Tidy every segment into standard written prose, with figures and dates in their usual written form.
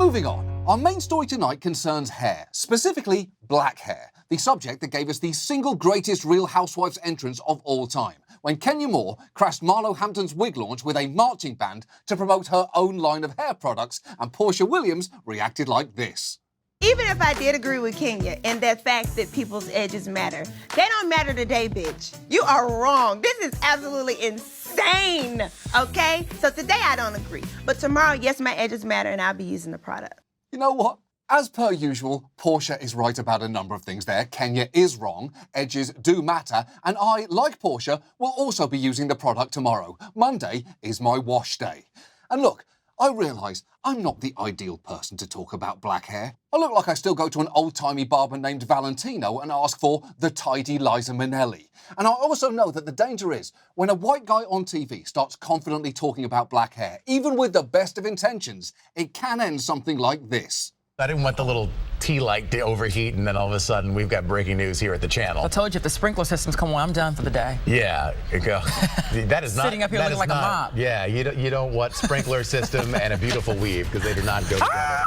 Moving on, our main story tonight concerns hair, specifically black hair, the subject that gave us the single greatest Real Housewives entrance of all time, when Kenya Moore crashed Marlo Hampton's wig launch with a marching band to promote her own line of hair products, and Portia Williams reacted like this. Even if I did agree with Kenya and that fact that people's edges matter, they don't matter today, bitch. You are wrong. This is absolutely insane, okay? So today I don't agree. But tomorrow, yes, my edges matter and I'll be using the product. You know what? As per usual, Portia is right about a number of things there. Kenya is wrong. Edges do matter. And I, like Portia, will also be using the product tomorrow. Monday is my wash day. And look, I realise I'm not the ideal person to talk about black hair. I look like I still go to an old-timey barber named Valentino and ask for the tidy Liza Minnelli. And I also know that the danger is when a white guy on TV starts confidently talking about black hair, even with the best of intentions, it can end something like this. I didn't want the little tea light to overheat, and then all of a sudden we've got breaking news here at the channel. I told you, if the sprinkler systems come on, I'm done for the day. Yeah, that is not sitting up here looking like a mop. Yeah, you don't want sprinkler system and a beautiful weave because they do not go together.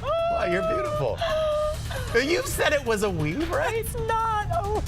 Wow, you're beautiful. You said it was a weave, right? It's not. Oh.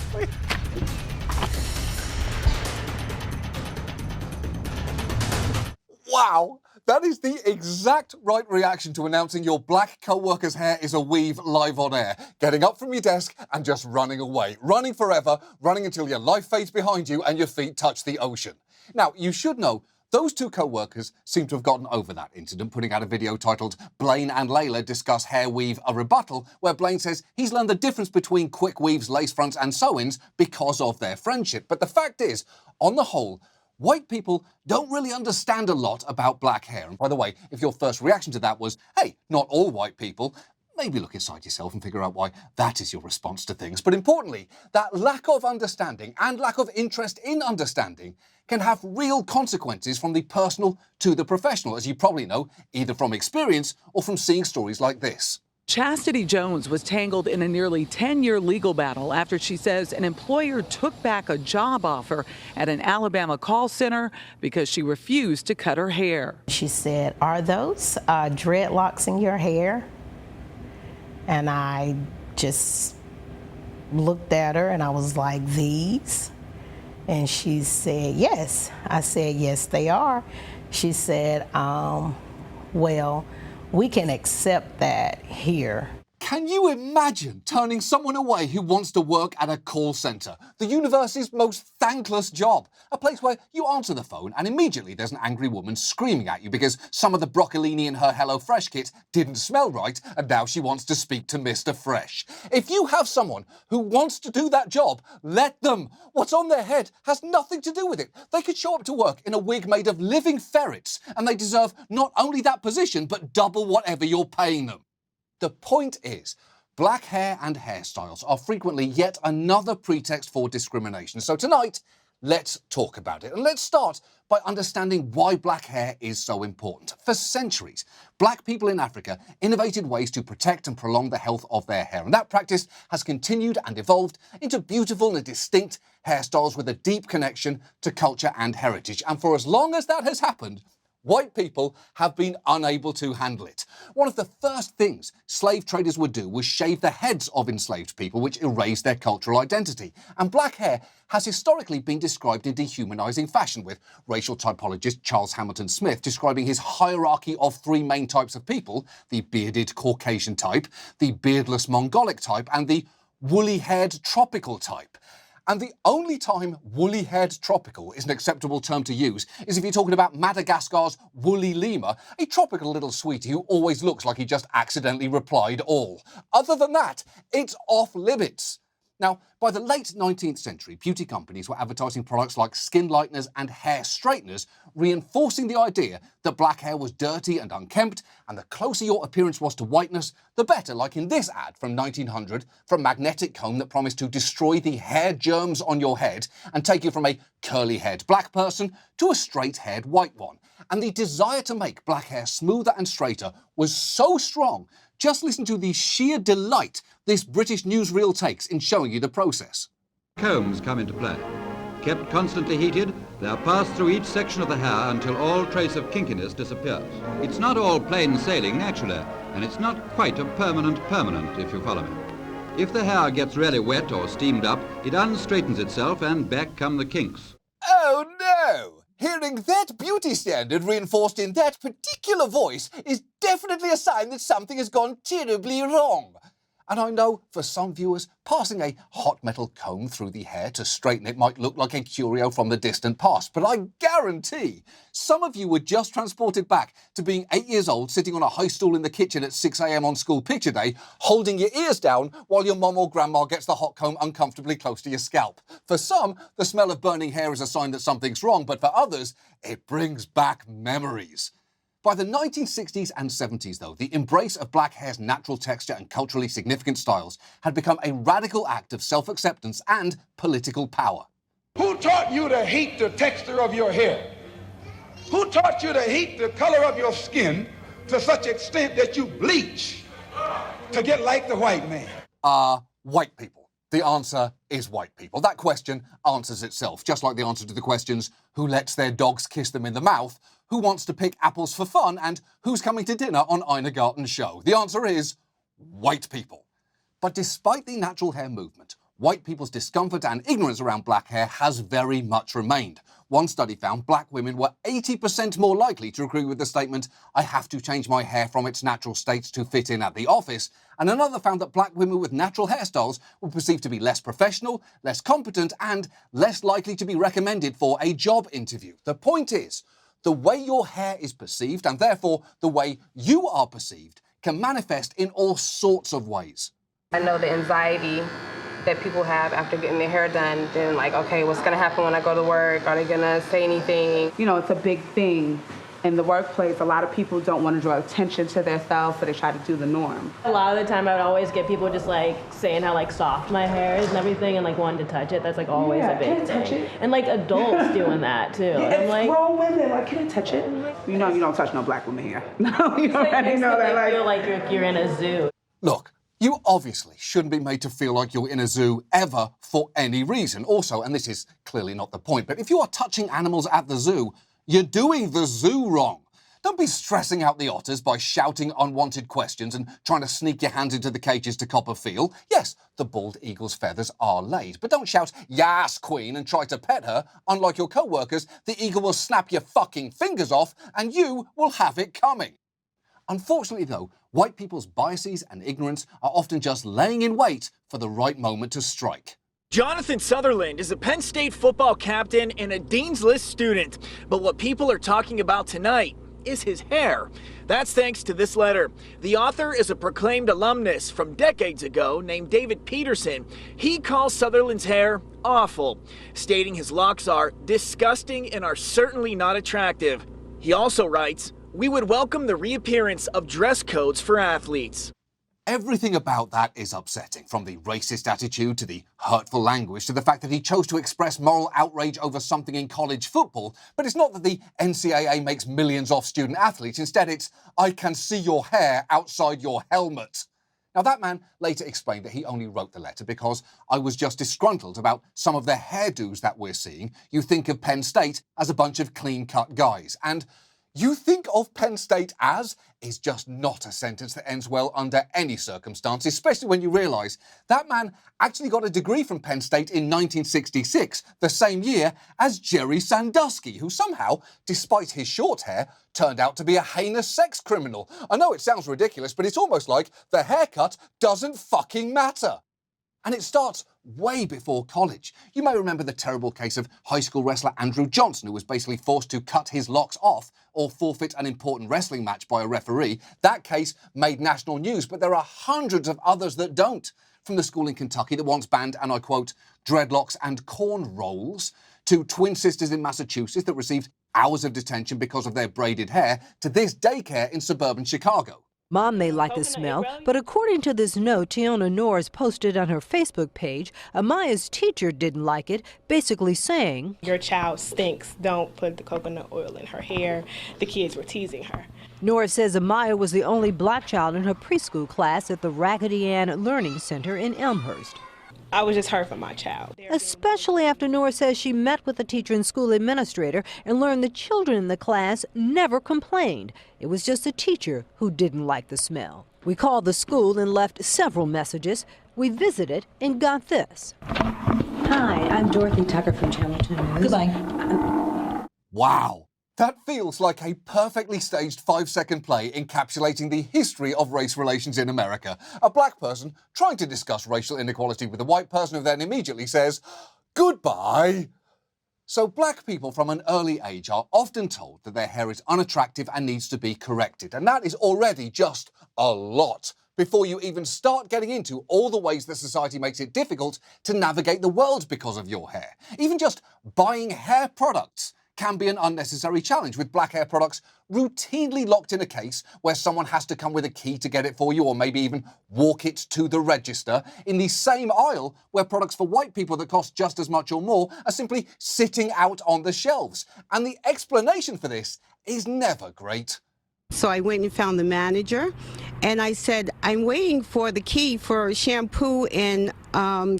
Wow! That is the exact right reaction to announcing your black co-worker's hair is a weave live on air. Getting up from your desk and just running away. Running forever, running until your life fades behind you and your feet touch the ocean. Now, you should know, those two co-workers seem to have gotten over that incident, putting out a video titled Blaine and Layla Discuss Hair Weave a Rebuttal, where Blaine says he's learned the difference between quick weaves, lace fronts and sew-ins because of their friendship. But the fact is, on the whole, white people don't really understand a lot about black hair. And by the way, if your first reaction to that was, hey, not all white people, maybe look inside yourself and figure out why that is your response to things. But importantly, that lack of understanding and lack of interest in understanding can have real consequences from the personal to the professional, as you probably know, either from experience or from seeing stories like this. Chastity Jones was tangled in a nearly 10-year legal battle after she says an employer took back a job offer at an Alabama call center because she refused to cut her hair. She said, "Are those dreadlocks in your hair?" And I just looked at her and I was like, "These?" And she said, "Yes." I said, "Yes, they are." She said, "Well, we can accept that here." Can you imagine turning someone away who wants to work at a call centre? The universe's most thankless job. A place where you answer the phone and immediately there's an angry woman screaming at you because some of the broccolini in her HelloFresh kit didn't smell right and now she wants to speak to Mr. Fresh. If you have someone who wants to do that job, let them. What's on their head has nothing to do with it. They could show up to work in a wig made of living ferrets and they deserve not only that position but double whatever you're paying them. The point is, black hair and hairstyles are frequently yet another pretext for discrimination. So tonight, let's talk about it. And let's start by understanding why black hair is so important. For centuries, black people in Africa innovated ways to protect and prolong the health of their hair. And that practice has continued and evolved into beautiful and distinct hairstyles with a deep connection to culture and heritage. And for as long as that has happened, white people have been unable to handle it. One of the first things slave traders would do was shave the heads of enslaved people, which erased their cultural identity. And black hair has historically been described in dehumanizing fashion, with racial typologist Charles Hamilton Smith describing his hierarchy of three main types of people: the bearded Caucasian type, the beardless Mongolic type, and the woolly-haired tropical type. And the only time woolly-haired tropical is an acceptable term to use is if you're talking about Madagascar's woolly lemur, a tropical little sweetie who always looks like he just accidentally replied all. Other than that, it's off limits. Now, by the late 19th century, beauty companies were advertising products like skin lighteners and hair straighteners, reinforcing the idea that black hair was dirty and unkempt, and the closer your appearance was to whiteness, the better, like in this ad from 1900 from Magnetic Comb that promised to destroy the hair germs on your head and take you from a curly-haired black person to a straight-haired white one. And the desire to make black hair smoother and straighter was so strong, just listen to the sheer delight this British newsreel takes in showing you the process. Combs come into play. Kept constantly heated, they are passed through each section of the hair until all trace of kinkiness disappears. It's not all plain sailing naturally, and it's not quite a permanent, if you follow me. If the hair gets really wet or steamed up, it unstraightens itself and back come the kinks. Oh no! Hearing that beauty standard reinforced in that particular voice is definitely a sign that something has gone terribly wrong. And I know, for some viewers, passing a hot metal comb through the hair to straighten it might look like a curio from the distant past, but I guarantee some of you were just transported back to being 8 years old, sitting on a high stool in the kitchen at 6 a.m. on school picture day, holding your ears down while your mum or grandma gets the hot comb uncomfortably close to your scalp. For some, the smell of burning hair is a sign that something's wrong, but for others, it brings back memories. By the 1960s and 70s, though, the embrace of black hair's natural texture and culturally significant styles had become a radical act of self-acceptance and political power. Who taught you to hate the texture of your hair? Who taught you to hate the color of your skin to such extent that you bleach to get like the white man? White people. The answer is white people. That question answers itself, just like the answer to the questions, who lets their dogs kiss them in the mouth, who wants to pick apples for fun, and who's coming to dinner on Ina Garten's show. The answer is white people. But despite the natural hair movement, white people's discomfort and ignorance around black hair has very much remained. One study found black women were 80% more likely to agree with the statement, "I have to change my hair from its natural state to fit in at the office," and another found that black women with natural hairstyles were perceived to be less professional, less competent, and less likely to be recommended for a job interview. The point is, the way your hair is perceived, and therefore the way you are perceived, can manifest in all sorts of ways. I know the anxiety that people have after getting their hair done, then like, okay, what's gonna happen when I go to work? Are they gonna say anything? You know, it's a big thing in the workplace. A lot of people don't want to draw attention to themselves, so they try to do the norm. A lot of the time I would always get people just like saying how like soft my hair is and everything and like wanting to touch it. That's like always a big thing. Touch it? And like adults doing that too. Yeah, I'm like, grown women, like, can I touch it? You know you don't touch no black woman hair. No, you already know that. I feel like you're in a zoo. Look, you obviously shouldn't be made to feel like you're in a zoo ever for any reason. Also, and this is clearly not the point, but if you are touching animals at the zoo, you're doing the zoo wrong. Don't be stressing out the otters by shouting unwanted questions and trying to sneak your hands into the cages to cop a feel. Yes, the bald eagle's feathers are laid, but don't shout, "Yas, queen," and try to pet her. Unlike your co-workers, the eagle will snap your fucking fingers off and you will have it coming. Unfortunately, though, white people's biases and ignorance are often just laying in wait for the right moment to strike. Jonathan Sutherland is a Penn State football captain and a Dean's List student. But what people are talking about tonight is his hair. That's thanks to this letter. The author is a proclaimed alumnus from decades ago named David Peterson. He calls Sutherland's hair awful, stating his locks are disgusting and are certainly not attractive. He also writes, "We would welcome the reappearance of dress codes for athletes." Everything about that is upsetting, from the racist attitude to the hurtful language to the fact that he chose to express moral outrage over something in college football. But it's not that the NCAA makes millions off student athletes. Instead, it's, "I can see your hair outside your helmet." Now, that man later explained that he only wrote the letter because I was just disgruntled about some of the hairdos that we're seeing. You think of Penn State as a bunch of clean-cut guys, and "you think of Penn State as" is just not a sentence that ends well under any circumstances, especially when you realise that man actually got a degree from Penn State in 1966, the same year as Jerry Sandusky, who somehow, despite his short hair, turned out to be a heinous sex criminal. I know it sounds ridiculous, but it's almost like the haircut doesn't fucking matter. And it starts way before college. You may remember the terrible case of high school wrestler Andrew Johnson, who was basically forced to cut his locks off or forfeit an important wrestling match by a referee. That case made national news, but there are hundreds of others that don't. From the school in Kentucky that once banned, and I quote, "dreadlocks and corn rolls," to twin sisters in Massachusetts that received hours of detention because of their braided hair, to this daycare in suburban Chicago. Mom may like the smell, but according to this note Tiona Norris posted on her Facebook page, Amaya's teacher didn't like it, basically saying, "Your child stinks. Don't put the coconut oil in her hair." The kids were teasing her. Norris says Amaya was the only black child in her preschool class at the Raggedy Ann Learning Center in Elmhurst. I was just hurt for my child. Especially after Nora says she met with the teacher and school administrator and learned the children in the class never complained. It was just the teacher who didn't like the smell. We called the school and left several messages. We visited and got this. Hi, I'm Dorothy Tucker from Channel 2 News. Goodbye. Wow. That feels like a perfectly staged 5-second play encapsulating the history of race relations in America. A black person trying to discuss racial inequality with a white person who then immediately says, goodbye. So black people from an early age are often told that their hair is unattractive and needs to be corrected. And that is already just a lot before you even start getting into all the ways that society makes it difficult to navigate the world because of your hair. Even just buying hair products can be an unnecessary challenge, with black hair products routinely locked in a case where someone has to come with a key to get it for you, or maybe even walk it to the register, in the same aisle where products for white people that cost just as much or more are simply sitting out on the shelves. And the explanation for this is never great. So I went and found the manager, and I said, I'm waiting for the key for shampoo and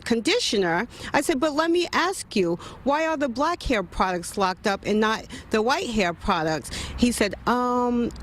conditioner. I said, but let me ask you, why are the black hair products locked up and not the white hair products? He said, and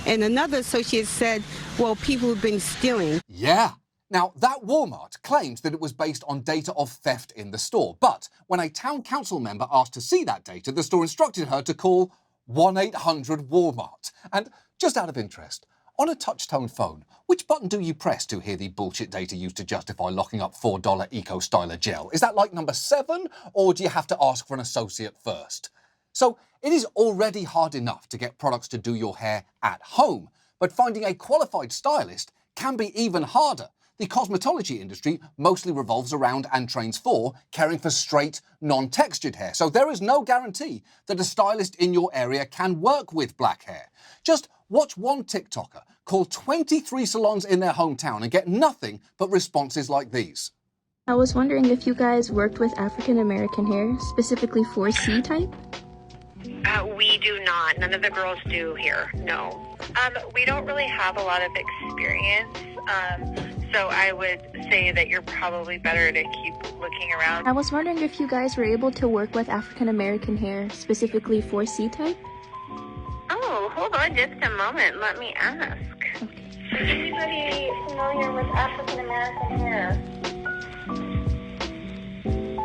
another associate said, well, people have been stealing. Yeah. Now, that Walmart claimed that it was based on data of theft in the store. But when a town council member asked to see that data, the store instructed her to call 1-800-Walmart. And just out of interest, on a touch-tone phone, which button do you press to hear the bullshit data used to justify locking up $4 Eco-Styler gel? Is that like number 7, or do you have to ask for an associate first? So it is already hard enough to get products to do your hair at home, but finding a qualified stylist can be even harder. The cosmetology industry mostly revolves around and trains for caring for straight, non-textured hair. So there is no guarantee that a stylist in your area can work with black hair. Just watch one TikToker call 23 salons in their hometown and get nothing but responses like these. I was wondering if you guys worked with African American hair, specifically for C-type? We do not. None of the girls do here, no. We don't really have a lot of experience. So I would say that you're probably better to keep looking around. I was wondering if you guys were able to work with African American hair, specifically for C-type? Oh, hold on just a moment. Let me ask. Is anybody familiar with African American hair?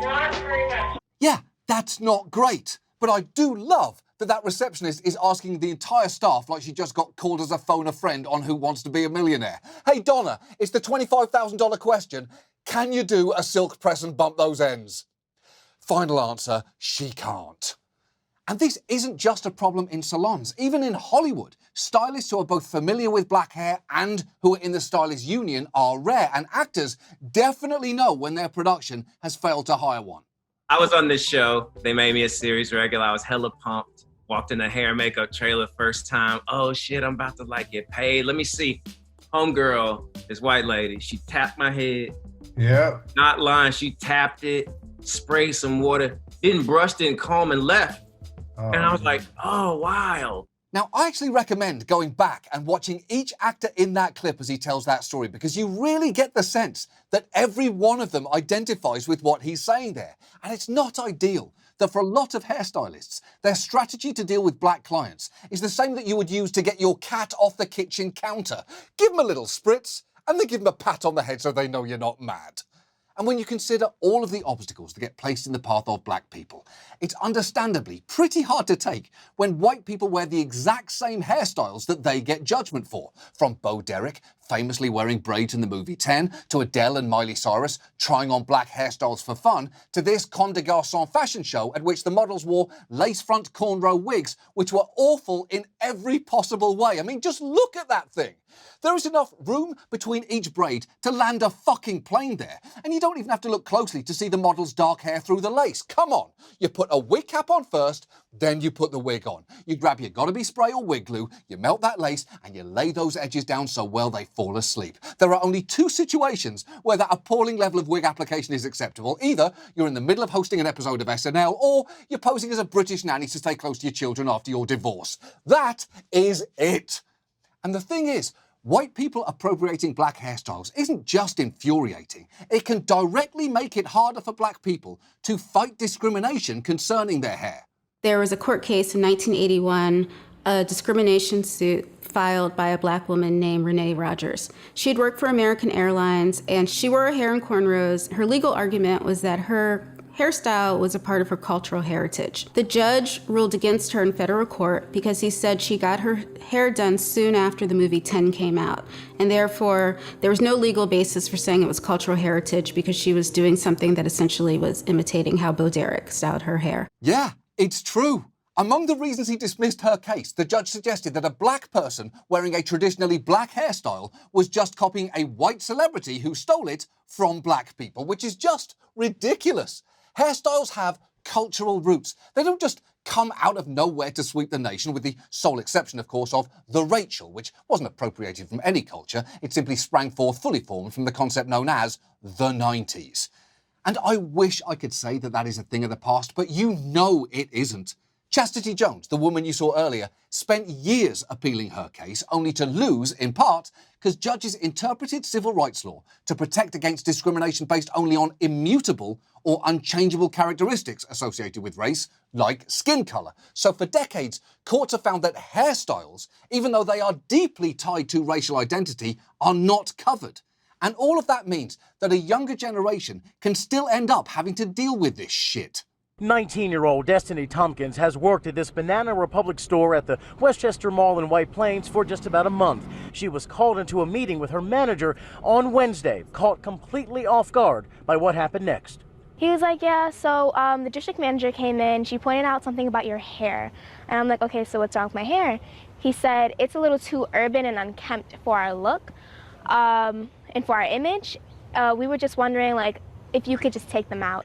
Not very much. Yeah, that's not great. But I do love that receptionist is asking the entire staff like she just got called as a phone a friend on Who Wants to Be a Millionaire. Hey, Donna, it's the $25,000 question. Can you do a silk press and bump those ends? Final answer, she can't. And this isn't just a problem in salons. Even in Hollywood, stylists who are both familiar with black hair and who are in the stylist union are rare, and actors definitely know when their production has failed to hire one. I was on this show. They made me a series regular. I was hella pumped. Walked in the hair and makeup trailer first time. Oh shit, I'm about to like get paid. Let me see. Homegirl, this white lady, she tapped my head. Yeah. Not lying, she tapped it, sprayed some water, didn't brush, didn't comb, and left. And I was like, oh, wow. Now, I actually recommend going back and watching each actor in that clip as he tells that story, because you really get the sense that every one of them identifies with what he's saying there. And it's not ideal that for a lot of hairstylists, their strategy to deal with black clients is the same that you would use to get your cat off the kitchen counter. Give them a little spritz, and then give them a pat on the head so they know you're not mad. And when you consider all of the obstacles that get placed in the path of black people, it's understandably pretty hard to take when white people wear the exact same hairstyles that they get judgment for. From Bo Derek, famously wearing braids in the movie 10, to Adele and Miley Cyrus trying on black hairstyles for fun, to this Comme des Garçons fashion show at which the models wore lace-front cornrow wigs, which were awful in every possible way. I mean, just look at that thing. There is enough room between each braid to land a fucking plane there. And you don't even have to look closely to see the model's dark hair through the lace. Come on. You put a wig cap on first, then you put the wig on. You grab your Gotta-Be spray or wig glue, you melt that lace, and you lay those edges down so well they fall asleep. There are only two situations where that appalling level of wig application is acceptable. Either you're in the middle of hosting an episode of SNL, or you're posing as a British nanny to stay close to your children after your divorce. That is it. And the thing is, white people appropriating black hairstyles isn't just infuriating, it can directly make it harder for black people to fight discrimination concerning their hair. There was a court case in 1981, a discrimination suit filed by a black woman named Renee Rogers. She had worked for American Airlines and she wore her hair in cornrows. Her legal argument was that her hairstyle was a part of her cultural heritage. The judge ruled against her in federal court because he said she got her hair done soon after the movie 10 came out, and therefore there was no legal basis for saying it was cultural heritage because she was doing something that essentially was imitating how Bo Derek styled her hair. Yeah, it's true. Among the reasons he dismissed her case, the judge suggested that a black person wearing a traditionally black hairstyle was just copying a white celebrity who stole it from black people, which is just ridiculous. Hairstyles have cultural roots. They don't just come out of nowhere to sweep the nation, with the sole exception, of course, of the Rachel, which wasn't appropriated from any culture. It simply sprang forth fully formed from the concept known as the 90s. And I wish I could say that that is a thing of the past, but you know it isn't. Chastity Jones, the woman you saw earlier, spent years appealing her case, only to lose, in part, because judges interpreted civil rights law to protect against discrimination based only on immutable or unchangeable characteristics associated with race, like skin color. So for decades, courts have found that hairstyles, even though they are deeply tied to racial identity, are not covered. And all of that means that a younger generation can still end up having to deal with this shit. 19-year-old Destiny Tompkins has worked at this Banana Republic store at the Westchester Mall in White Plains for just about a month. She was called into a meeting with her manager on Wednesday, caught completely off guard by what happened next. He was like, yeah, so the district manager came in, she pointed out something about your hair. And I'm like, okay, so what's wrong with my hair? He said, it's a little too urban and unkempt for our look and for our image. We were just wondering, like, if you could just take them out.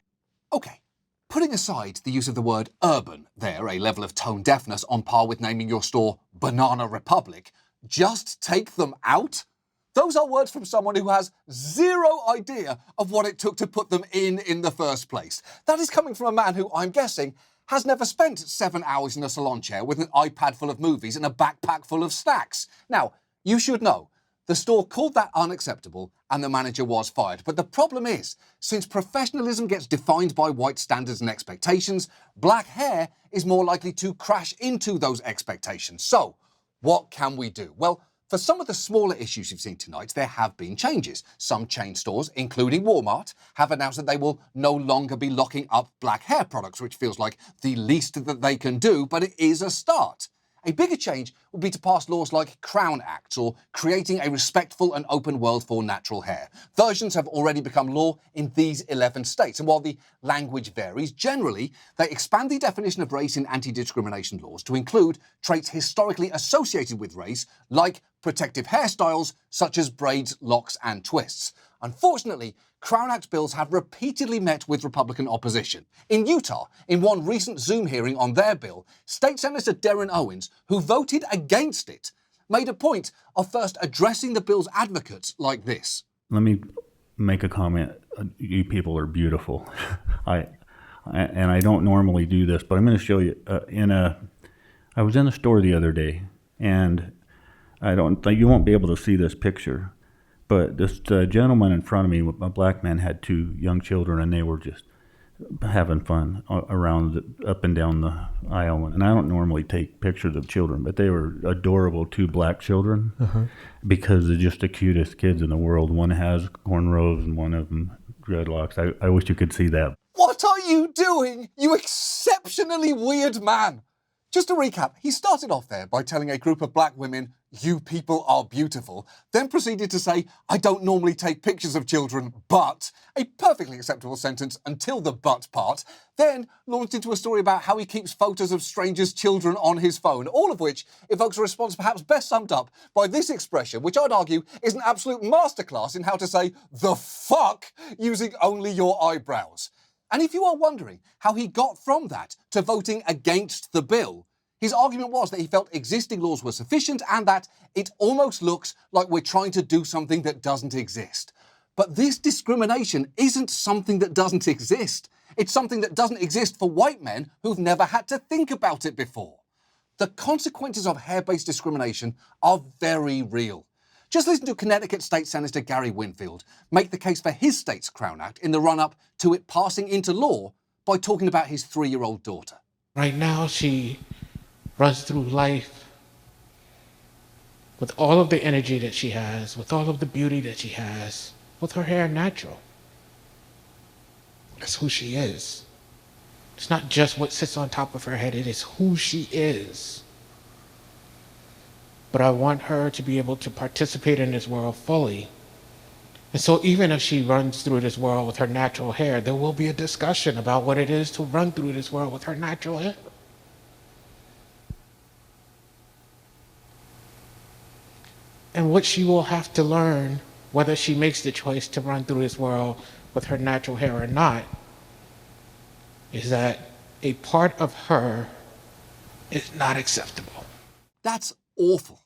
Okay. Putting aside the use of the word urban there, a level of tone deafness on par with naming your store Banana Republic, just take them out? Those are words from someone who has zero idea of what it took to put them in the first place. That is coming from a man who, I'm guessing, has never spent 7 hours in a salon chair with an iPad full of movies and a backpack full of snacks. Now, you should know, the store called that unacceptable and the manager was fired. But the problem is, since professionalism gets defined by white standards and expectations, black hair is more likely to crash into those expectations. So, what can we do? Well, for some of the smaller issues you've seen tonight, there have been changes. Some chain stores, including Walmart, have announced that they will no longer be locking up black hair products, which feels like the least that they can do, but it is a start. A bigger change would be to pass laws like Crown Acts or creating a respectful and open world for natural hair. Versions have already become law in these 11 states, and while the language varies, generally, they expand the definition of race in anti-discrimination laws to include traits historically associated with race, like protective hairstyles such as braids, locks, and twists. Unfortunately, Crown Act bills have repeatedly met with Republican opposition. In Utah, in one recent Zoom hearing on their bill, State Senator Darren Owens, who voted against it, made a point of first addressing the bill's advocates like this. Let me make a comment. You people are beautiful. I don't normally do this, but I'm going to show you. I was in a store the other day, and I don't think you won't be able to see this picture. But this gentleman in front of me, a black man, had two young children, and they were just having fun around up and down the aisle. And I don't normally take pictures of children, but they were adorable, two black children, because they're just the cutest kids in the world. One has cornrows and one of them dreadlocks. I wish you could see that. What are you doing, you exceptionally weird man? Just to recap, he started off there by telling a group of black women, "You people are beautiful," then proceeded to say, "I don't normally take pictures of children, but," a perfectly acceptable sentence until the "but" part, then launched into a story about how he keeps photos of strangers' children on his phone, all of which evokes a response perhaps best summed up by this expression, which I'd argue is an absolute masterclass in how to say "the fuck" using only your eyebrows. And if you are wondering how he got from that to voting against the bill, his argument was that he felt existing laws were sufficient and that it almost looks like we're trying to do something that doesn't exist. But this discrimination isn't something that doesn't exist. It's something that doesn't exist for white men who've never had to think about it before. The consequences of hair-based discrimination are very real. Just listen to Connecticut State Senator Gary Winfield make the case for his state's Crown Act in the run-up to it passing into law by talking about his 3-year-old daughter. Right now, she runs through life with all of the energy that she has, with all of the beauty that she has, with her hair natural. That's who she is. It's not just what sits on top of her head, it is who she is. But I want her to be able to participate in this world fully. And so even if she runs through this world with her natural hair, there will be a discussion about what it is to run through this world with her natural hair. And what she will have to learn, whether she makes the choice to run through this world with her natural hair or not, is that a part of her is not acceptable. That's awful.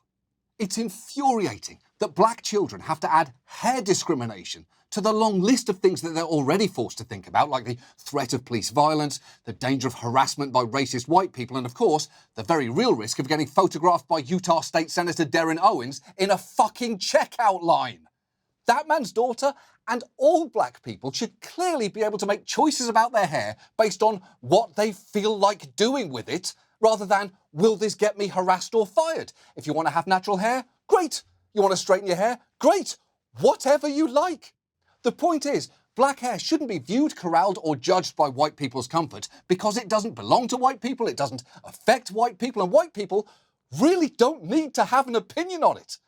It's infuriating that black children have to add hair discrimination to the long list of things that they're already forced to think about, like the threat of police violence, the danger of harassment by racist white people, and of course, the very real risk of getting photographed by Utah State Senator Darren Owens in a fucking checkout line. That man's daughter and all black people should clearly be able to make choices about their hair based on what they feel like doing with it, rather than, will this get me harassed or fired? If you want to have natural hair, great. You want to straighten your hair? Great. Whatever you like. The point is, black hair shouldn't be viewed, corralled, or judged by white people's comfort because it doesn't belong to white people, it doesn't affect white people, and white people really don't need to have an opinion on it.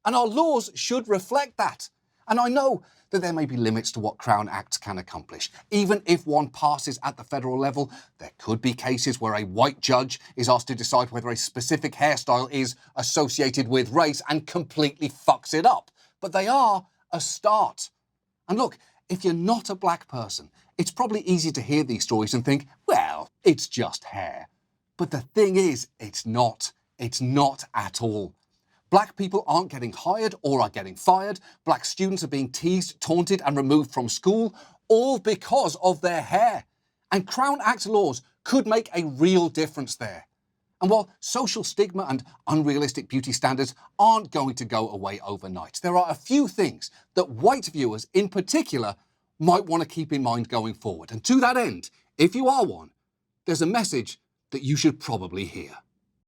And our laws should reflect that. And I know that there may be limits to what Crown Acts can accomplish. Even if one passes at the federal level, there could be cases where a white judge is asked to decide whether a specific hairstyle is associated with race and completely fucks it up. But they are a start. And look, if you're not a black person, it's probably easy to hear these stories and think, well, it's just hair. But the thing is, it's not. It's not at all. Black people aren't getting hired or are getting fired. Black students are being teased, taunted, and removed from school, all because of their hair. And Crown Act laws could make a real difference there. And while social stigma and unrealistic beauty standards aren't going to go away overnight, there are a few things that white viewers in particular might want to keep in mind going forward. And to that end, if you are one, there's a message that you should probably hear.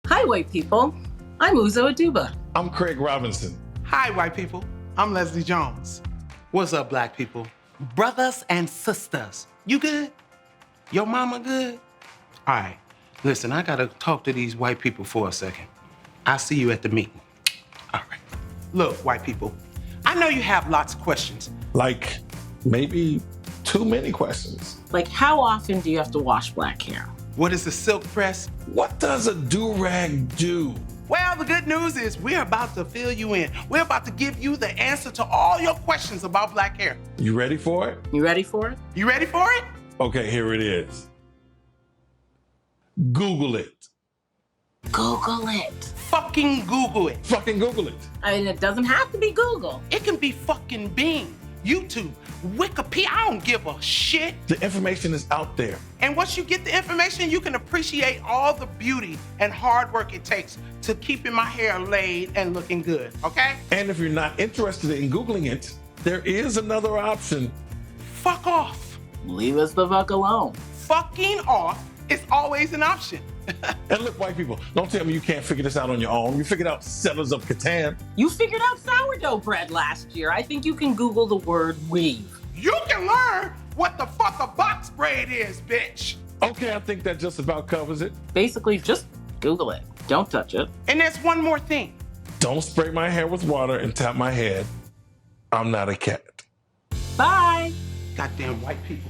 Hi, white people. I'm Uzo Aduba. I'm Craig Robinson. Hi, white people. I'm Leslie Jones. What's up, black people? Brothers and sisters, you good? Your mama good? All right, listen, I gotta talk to these white people for a second. I'll see you at the meeting. All right. Look, white people, I know you have lots of questions. Like, maybe too many questions. Like, how often do you have to wash black hair? What is a silk press? What does a do-rag do? Well, the good news is we're about to fill you in. We're about to give you the answer to all your questions about black hair. You ready for it? You ready for it? You ready for it? Okay, here it is. Google it. Google it. Fucking Google it. Fucking Google it. I mean, it doesn't have to be Google. It can be fucking Bing, YouTube, Wikipedia. I don't give a shit. The information is out there. And once you get the information, you can appreciate all the beauty and hard work it takes to keeping my hair laid and looking good, okay? And if you're not interested in Googling it, there is another option. Fuck off. Leave us the fuck alone. Fucking off is always an option. And look, white people, don't tell me you can't figure this out on your own. You figured out Settlers of Catan. You figured out sourdough bread last year. I think you can Google the word weave. You can learn what the fuck a box braid is, bitch. Okay, I think that just about covers it. Basically, just Google it. Don't touch it. And there's one more thing. Don't spray my hair with water and tap my head. I'm not a cat. Bye. Goddamn white people.